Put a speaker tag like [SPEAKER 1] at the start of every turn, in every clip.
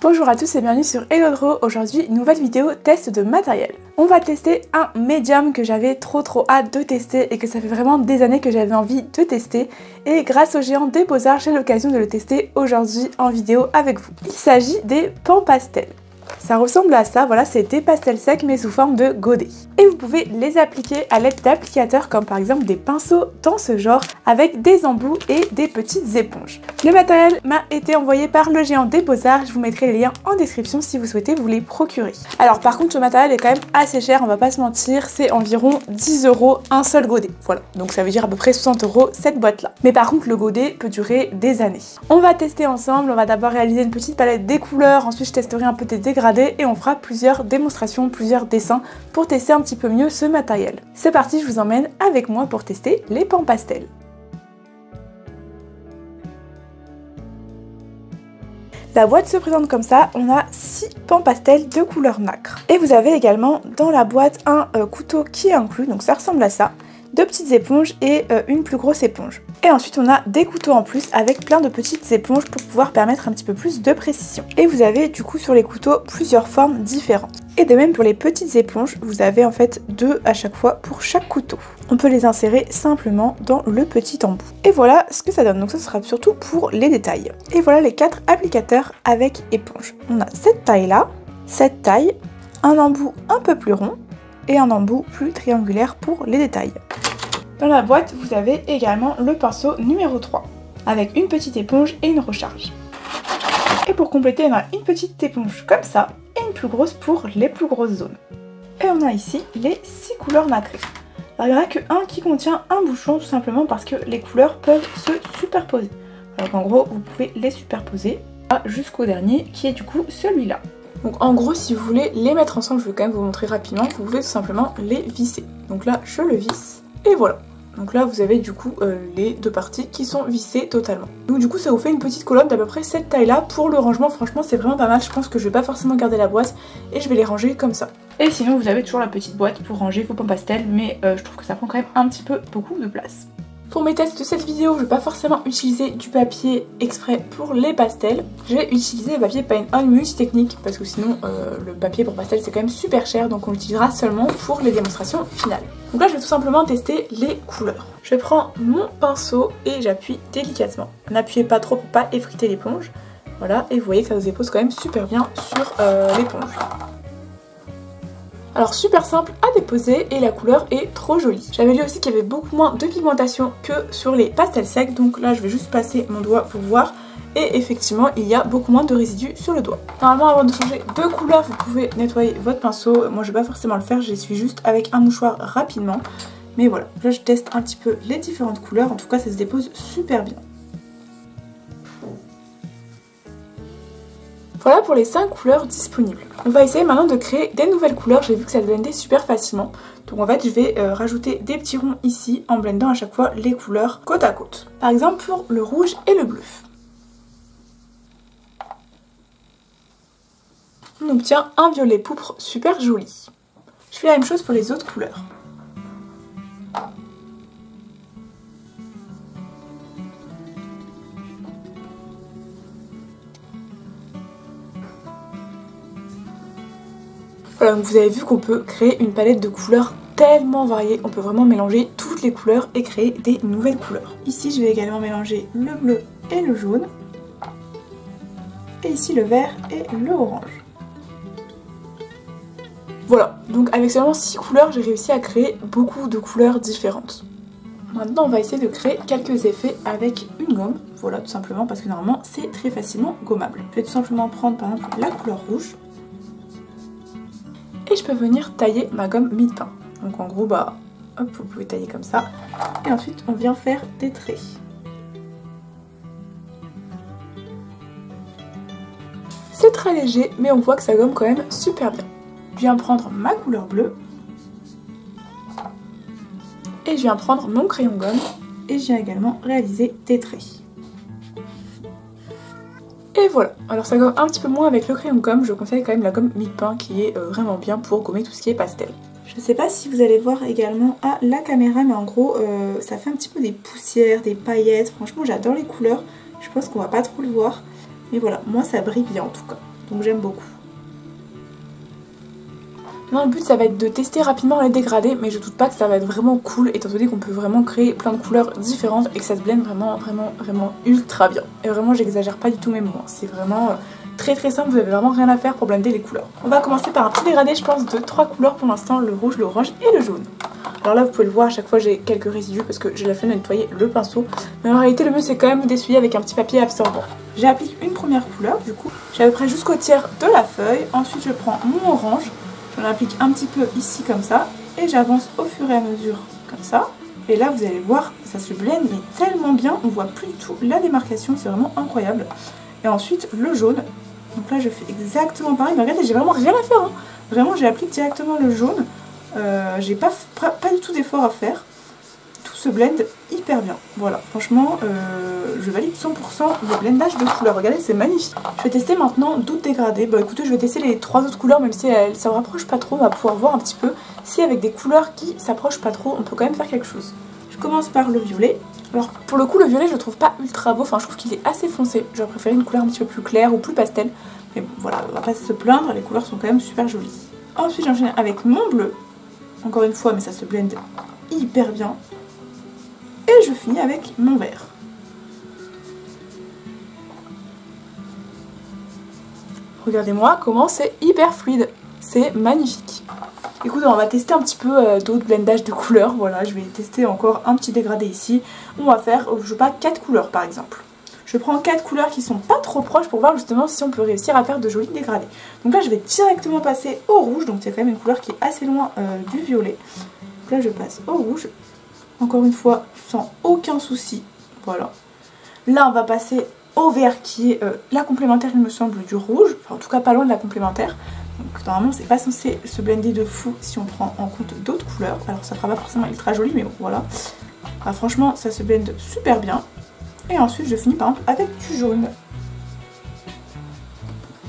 [SPEAKER 1] Bonjour à tous et bienvenue sur Hello. Aujourd'hui, nouvelle vidéo test de matériel. On va tester un médium que j'avais trop hâte de tester et que ça fait vraiment des années que j'avais envie de tester. Et grâce au géant des Beaux-Arts, j'ai l'occasion de le tester aujourd'hui en vidéo avec vous. Il s'agit des pans pastels. Ça ressemble à ça, voilà, c'est des pastels secs mais sous forme de godet. Et vous pouvez les appliquer à l'aide d'applicateurs comme par exemple des pinceaux dans ce genre avec des embouts et des petites éponges. Le matériel m'a été envoyé par le géant des Beaux-Arts, je vous mettrai les liens en description si vous souhaitez vous les procurer. Alors par contre, ce matériel est quand même assez cher, on va pas se mentir, c'est environ 10 € un seul godet. Voilà, donc ça veut dire à peu près 60 € cette boîte là. Mais par contre, le godet peut durer des années. On va tester ensemble, on va d'abord réaliser une petite palette des couleurs, ensuite je testerai un peu des dégradés et on fera plusieurs démonstrations, plusieurs dessins pour tester un petit peu mieux ce matériel. C'est parti, je vous emmène avec moi pour tester les pans pastels. La boîte se présente comme ça, on a 6 pans pastels de couleur nacre. Et vous avez également dans la boîte un couteau qui est inclus, donc ça ressemble à ça. 2 petites éponges et une plus grosse éponge. Et ensuite on a des couteaux en plus avec plein de petites éponges pour pouvoir permettre un petit peu plus de précision. Et vous avez du coup sur les couteaux plusieurs formes différentes. Et de même pour les petites éponges, vous avez en fait 2 à chaque fois pour chaque couteau. On peut les insérer simplement dans le petit embout. Et voilà ce que ça donne, donc ça sera surtout pour les détails. Et voilà les 4 applicateurs avec éponge. On a cette taille là, cette taille, un embout un peu plus rond et un embout plus triangulaire pour les détails. Dans la boîte, vous avez également le pinceau numéro 3, avec une petite éponge et une recharge. Et pour compléter, on a une petite éponge comme ça, et une plus grosse pour les plus grosses zones. Et on a ici les 6 couleurs nacrées. Alors il n'y en a qu'un qui contient un bouchon, tout simplement parce que les couleurs peuvent se superposer. Donc en gros, vous pouvez les superposer jusqu'au dernier, qui est du coup celui-là. Donc en gros, si vous voulez les mettre ensemble, je vais quand même vous montrer rapidement, vous pouvez tout simplement les visser. Donc là, je le visse. Et voilà, donc là vous avez du coup les 2 parties qui sont vissées totalement. Donc du coup ça vous fait une petite colonne d'à peu près cette taille là. Pour le rangement franchement c'est vraiment pas mal, je pense que je vais pas forcément garder la boîte et je vais les ranger comme ça. Et sinon vous avez toujours la petite boîte pour ranger vos pans pastels, mais je trouve que ça prend quand même un petit peu beaucoup de place. Pour mes tests de cette vidéo, je vais pas forcément utiliser du papier exprès pour les pastels. Je vais utiliser le papier Paint On multi-technique parce que sinon le papier pour pastel c'est quand même super cher, donc on l'utilisera seulement pour les démonstrations finales. Donc là je vais tout simplement tester les couleurs. Je prends mon pinceau et j'appuie délicatement. N'appuyez pas trop pour pas effriter l'éponge. Voilà, et vous voyez que ça se dépose quand même super bien sur l'éponge. Alors super simple à déposer et la couleur est trop jolie. J'avais lu aussi qu'il y avait beaucoup moins de pigmentation que sur les pastels secs, donc là je vais juste passer mon doigt pour voir. Et effectivement il y a beaucoup moins de résidus sur le doigt. Normalement avant de changer de couleur vous pouvez nettoyer votre pinceau. Moi je vais pas forcément le faire, j'essuie juste avec un mouchoir rapidement. Mais voilà, là je teste un petit peu les différentes couleurs, en tout cas ça se dépose super bien. Voilà pour les 5 couleurs disponibles. On va essayer maintenant de créer des nouvelles couleurs, j'ai vu que ça blendait super facilement. Donc en fait je vais rajouter des petits ronds ici en blendant à chaque fois les couleurs côte à côte. Par exemple pour le rouge et le bleu. On obtient un violet pourpre super joli. Je fais la même chose pour les autres couleurs. Voilà, donc vous avez vu qu'on peut créer une palette de couleurs tellement variée. On peut vraiment mélanger toutes les couleurs et créer des nouvelles couleurs. Ici je vais également mélanger le bleu et le jaune. Et ici le vert et le orange. Voilà, donc avec seulement 6 couleurs, j'ai réussi à créer beaucoup de couleurs différentes. Maintenant, on va essayer de créer quelques effets avec une gomme. Voilà, tout simplement parce que normalement, c'est très facilement gommable. Je vais tout simplement prendre par exemple la couleur rouge. Et je peux venir tailler ma gomme mie-de-pain. Donc en gros, bah, hop, vous pouvez tailler comme ça. Et ensuite, on vient faire des traits. C'est très léger, mais on voit que ça gomme quand même super bien. Je viens prendre ma couleur bleue et je viens prendre mon crayon gomme et je viens également réaliser des traits. Et voilà, alors ça gomme un petit peu moins avec le crayon gomme, je conseille quand même la gomme mie-de-pain qui est vraiment bien pour gommer tout ce qui est pastel. Je sais pas si vous allez voir également à la caméra, mais en gros ça fait un petit peu des poussières, des paillettes, franchement j'adore les couleurs, je pense qu'on va pas trop le voir, mais voilà, moi ça brille bien en tout cas. Donc j'aime beaucoup. Maintenant le but ça va être de tester rapidement les dégradés, mais je doute pas que ça va être vraiment cool étant donné qu'on peut vraiment créer plein de couleurs différentes et que ça se blende vraiment ultra bien. Et vraiment j'exagère pas du tout mes mots, c'est vraiment très simple, vous avez vraiment rien à faire pour blender les couleurs. On va commencer par un petit dégradé je pense de 3 couleurs pour l'instant, le rouge, l'orange et le jaune. Alors là vous pouvez le voir, à chaque fois j'ai quelques résidus parce que j'ai la flemme de nettoyer le pinceau. Mais en réalité le mieux c'est quand même d'essuyer avec un petit papier absorbant. J'applique une première couleur du coup, j'ai à peu près jusqu'au tiers de la feuille. Ensuite je prends mon orange, j'en applique un petit peu ici comme ça. Et j'avance au fur et à mesure comme ça. Et là vous allez voir, ça se blende mais tellement bien, on voit plus du tout la démarcation, c'est vraiment incroyable. Et ensuite le jaune, donc là je fais exactement pareil, mais regardez j'ai vraiment rien à faire hein. Vraiment j'applique directement le jaune. J'ai pas du tout d'effort à faire. Tout se blende hyper bien. Voilà, franchement, je valide 100% le blendage de couleurs. Regardez, c'est magnifique. Je vais tester maintenant d'autres dégradés. Bah écoutez, je vais tester les 3 autres couleurs, même si elles ne rapprochent pas trop. On va pouvoir voir un petit peu si avec des couleurs qui s'approchent pas trop, on peut quand même faire quelque chose. Je commence par le violet. Alors pour le coup, le violet, je le trouve pas ultra beau. Enfin, je trouve qu'il est assez foncé. J'aurais préféré une couleur un petit peu plus claire ou plus pastel. Mais bon, voilà, on va pas se plaindre. Les couleurs sont quand même super jolies. Ensuite, j'enchaîne avec mon bleu. Encore une fois, mais ça se blende hyper bien. Et je finis avec mon vert. Regardez-moi comment c'est hyper fluide. C'est magnifique. Écoutez, on va tester un petit peu d'autres blendages de couleurs. Voilà, je vais tester encore un petit dégradé ici. On va faire, je sais pas, 4 couleurs par exemple. Je prends 4 couleurs qui sont pas trop proches pour voir justement si on peut réussir à faire de jolis dégradés. Donc là je vais directement passer au rouge, donc c'est quand même une couleur qui est assez loin du violet. Donc là je passe au rouge, encore une fois sans aucun souci, voilà. Là on va passer au vert qui est la complémentaire il me semble du rouge, enfin en tout cas pas loin de la complémentaire. Donc normalement c'est pas censé se blender de fou si on prend en compte d'autres couleurs. Alors ça fera pas forcément ultra joli mais bon voilà. Ah, franchement ça se blende super bien. Et ensuite je finis par exemple avec du jaune.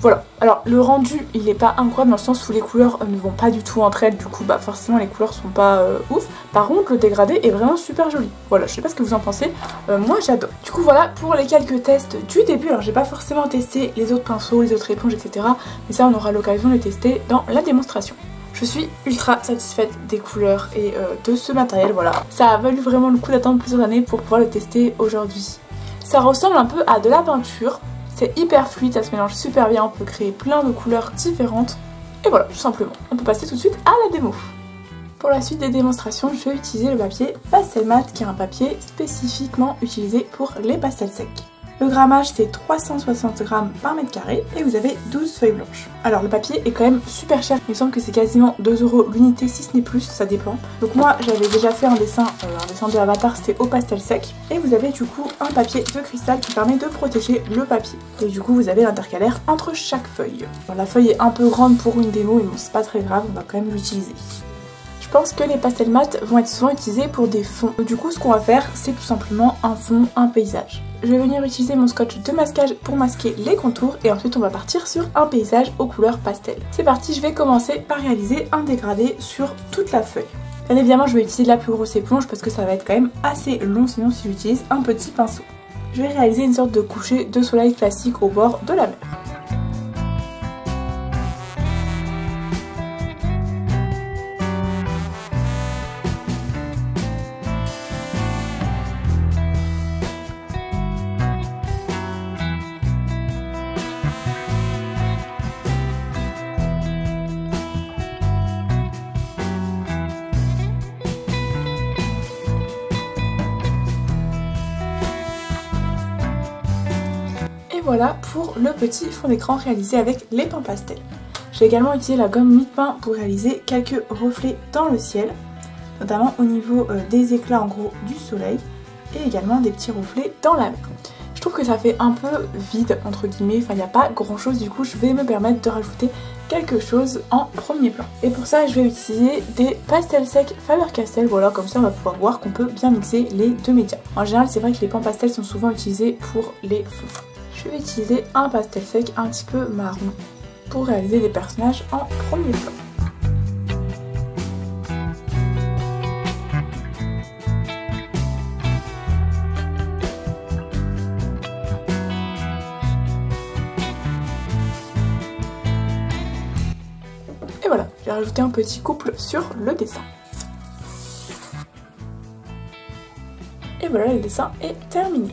[SPEAKER 1] Voilà, alors le rendu il est pas incroyable dans le sens où les couleurs ne vont pas du tout entre elles, du coup bah forcément les couleurs sont pas ouf. Par contre le dégradé est vraiment super joli. Voilà, je sais pas ce que vous en pensez, moi j'adore. Du coup voilà pour les quelques tests du début. Alors j'ai pas forcément testé les autres pinceaux, les autres éponges etc. Mais ça on aura l'occasion de les tester dans la démonstration. Je suis ultra satisfaite des couleurs et de ce matériel, voilà. Ça a valu vraiment le coup d'attendre plusieurs années pour pouvoir le tester aujourd'hui. Ça ressemble un peu à de la peinture, c'est hyper fluide, ça se mélange super bien, on peut créer plein de couleurs différentes. Et voilà, tout simplement, on peut passer tout de suite à la démo. Pour la suite des démonstrations, je vais utiliser le papier Pastel Mat qui est un papier spécifiquement utilisé pour les pastels secs. Le grammage c'est 360 grammes par mètre carré et vous avez 12 feuilles blanches. Alors le papier est quand même super cher, il me semble que c'est quasiment 2 € l'unité si ce n'est plus, ça dépend. Donc moi j'avais déjà fait un dessin de avatar, c'était au pastel sec. Et vous avez du coup un papier de cristal qui permet de protéger le papier. Et du coup vous avez l'intercalaire entre chaque feuille. Alors, la feuille est un peu grande pour une démo mais bon c'est pas très grave, on va quand même l'utiliser. Je pense que les pastels mat vont être souvent utilisés pour des fonds. Du coup ce qu'on va faire c'est tout simplement un fond, un paysage. Je vais venir utiliser mon scotch de masquage pour masquer les contours et ensuite on va partir sur un paysage aux couleurs pastel. C'est parti, je vais commencer par réaliser un dégradé sur toute la feuille. Bien évidemment je vais utiliser la plus grosse éponge parce que ça va être quand même assez long sinon si j'utilise un petit pinceau. Je vais réaliser une sorte de coucher de soleil classique au bord de la mer. Voilà pour le petit fond d'écran réalisé avec les pans pastels. J'ai également utilisé la gomme mie-de-pain pour réaliser quelques reflets dans le ciel, notamment au niveau des éclats en gros du soleil et également des petits reflets dans la mer. Je trouve que ça fait un peu vide entre guillemets, enfin il n'y a pas grand chose, du coup je vais me permettre de rajouter quelque chose en premier plan. Et pour ça je vais utiliser des pastels secs Faber-Castell, voilà, comme ça on va pouvoir voir qu'on peut bien mixer les deux médias. En général c'est vrai que les pans pastels sont souvent utilisés pour les fonds. Je vais utiliser un pastel sec un petit peu marron pour réaliser des personnages en premier plan. Et voilà, j'ai rajouté un petit couple sur le dessin. Et voilà, le dessin est terminé.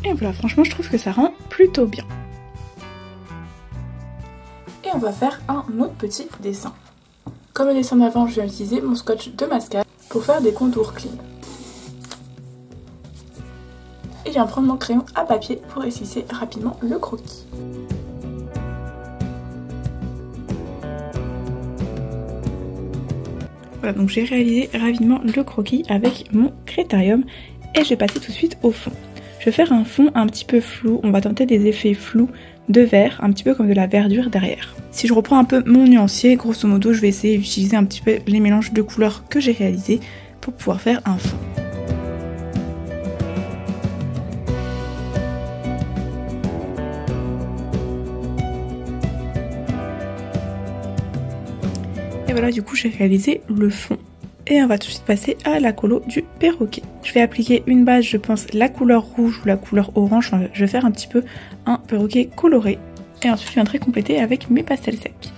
[SPEAKER 1] Et voilà, franchement, je trouve que ça rend plutôt bien. Et on va faire un autre petit dessin. Comme le dessin d'avant, je vais utiliser mon scotch de mascage pour faire des contours clean. Et je viens prendre mon crayon à papier pour esquisser rapidement le croquis. Voilà, donc j'ai réalisé rapidement le croquis avec mon Crétarium et je vais passer tout de suite au fond. Je vais faire un fond un petit peu flou, on va tenter des effets flous de vert, un petit peu comme de la verdure derrière. Si je reprends un peu mon nuancier, grosso modo je vais essayer d'utiliser un petit peu les mélanges de couleurs que j'ai réalisés pour pouvoir faire un fond. Et voilà, du coup j'ai réalisé le fond. Et on va tout de suite passer à la colo du perroquet. Je vais appliquer une base, je pense la couleur rouge ou la couleur orange. Enfin, je vais faire un petit peu un perroquet coloré. Et ensuite je viendrai compléter avec mes pastels secs.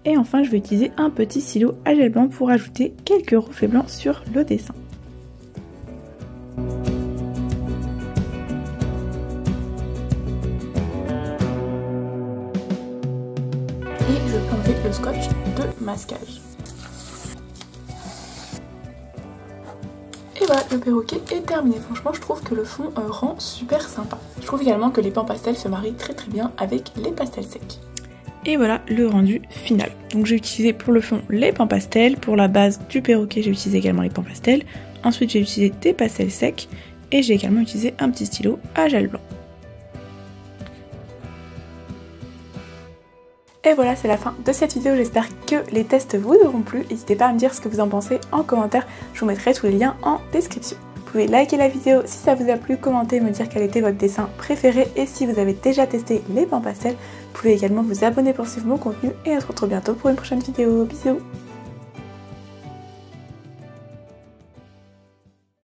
[SPEAKER 1] Et enfin, je vais utiliser un petit stylo à gel blanc pour ajouter quelques reflets blancs sur le dessin. Et je peux enlever le scotch de masquage. Et voilà, le perroquet est terminé. Franchement, je trouve que le fond rend super sympa. Je trouve également que les pans pastels se marient très bien avec les pastels secs. Et voilà le rendu final. Donc j'ai utilisé pour le fond les pans pastels, pour la base du perroquet j'ai utilisé également les pans pastels, ensuite j'ai utilisé des pastels secs et j'ai également utilisé un petit stylo à gel blanc. Et voilà, c'est la fin de cette vidéo, j'espère que les tests vous auront plu. N'hésitez pas à me dire ce que vous en pensez en commentaire, je vous mettrai tous les liens en description. Vous pouvez liker la vidéo si ça vous a plu, commenter, me dire quel était votre dessin préféré et si vous avez déjà testé les pans pastels. Vous pouvez également vous abonner pour suivre mon contenu et on se retrouve bientôt pour une prochaine vidéo. Bisous!